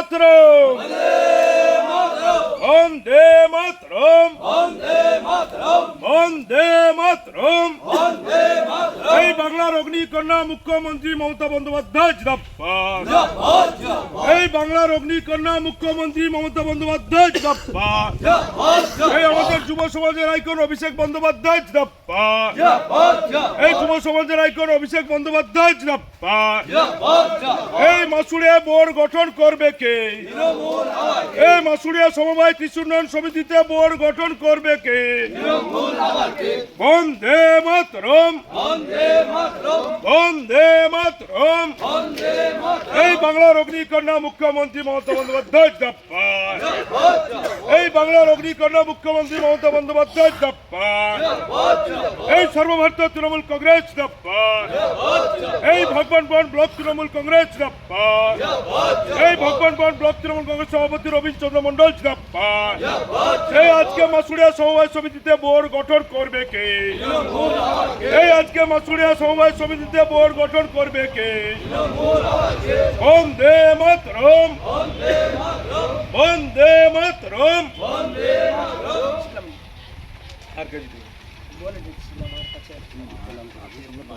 মাতরম, বন্দে মাতরম, বন্দে মাতরম। এই বাংলার অগ্নিকন্যা মুখ্যমন্ত্রী মমতা বন্দ্যোপাধ্যায় জিন্দাবাদ। এই বাংলার অগ্নিকন্যা মুখ্যমন্ত্রী মমতা বন্দ্যোপাধ্যায় জিন্দাবাদ। এই আমাদের যুব সমাজের আইকন অভিষেক বন্দ্যোপাধ্যায় জিন্দাবাদ। এই যুব সমাজের আইকন অভিষেক বন্দ্যোপাধ্যায় জিন্দাবাদ। এই মাসুড়িয়া বোর্ড গঠন করবে কে? এই মাসুড়িয়া সমবায় কৃষি উন্নয়ন সমিতিতে বোর্ড গঠন করবে কে? বন্দে মাতরম, বন্দে মাতরম। এই বাংলার অগ্নিকন্যা মুখ্যমন্ত্রী মমতা বন্দ্যোপাধ্যায় জিন্দাবাদ। এই বাংলার অগ্নিকন্যা মুখ্যমন্ত্রী মমতা বন্দ্যোপাধ্যায় জিন্দাবাদ। এই সর্বভারতীয় তৃণমূল কংগ্রেস জিন্দাবাদ। এই ভগবানগঞ্জ ব্লক তৃণমূল কংগ্রেস জিন্দাবাদ। এই ভগবানগঞ্জ ব্লক তৃণমূল কংগ্রেস সভাপতি রবীন্দ্র চন্দ্র মন্ডল জিন্দাবাদ। এই আজকে মাসুড়িয়া সমবায় সমিতিতে বোর্ড গঠন করবে কে? এই আজকে মাসুড়িয়া সমবায় সমিতিতে বোর্ড গঠন করবে কে? বন্দে মাতরম, বন্দে মাতরম।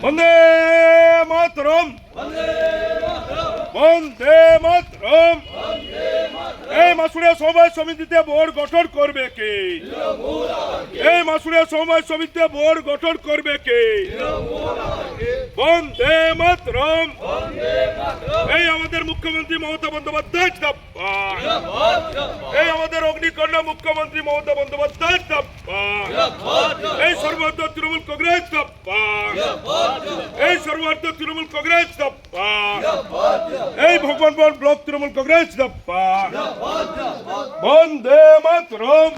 বন্দে মাতরম, বন্দে মাতরম। এই মাসুড়িয়া সমবায় সমিতিতে বোর্ড গঠন করবে কে? এই মাসুড়িয়া সমবায় সমিতিতে বোর্ড গঠন করবে কে? বন্দে মাতরম। এই আমাদের মুখ্যমন্ত্রী মমতা বন্দ্যোপাধ্যায় জিন্দাবাদ। এই আমাদের অগ্নিকন্যা মুখ্যমন্ত্রী মমতা বন্দ্যোপাধ্যায় জিন্দাবাদ। এই সর্বভারতীয় তৃণমূল কংগ্রেস জিন্দাবাদ। এই সর্বভারতীয় তৃণমূল কংগ্রেস জিন্দাবাদ। এই ভগবানগঞ্জ ব্লক তৃণমূল কংগ্রেস জিন্দাবাদ। বন্দে মাতরম।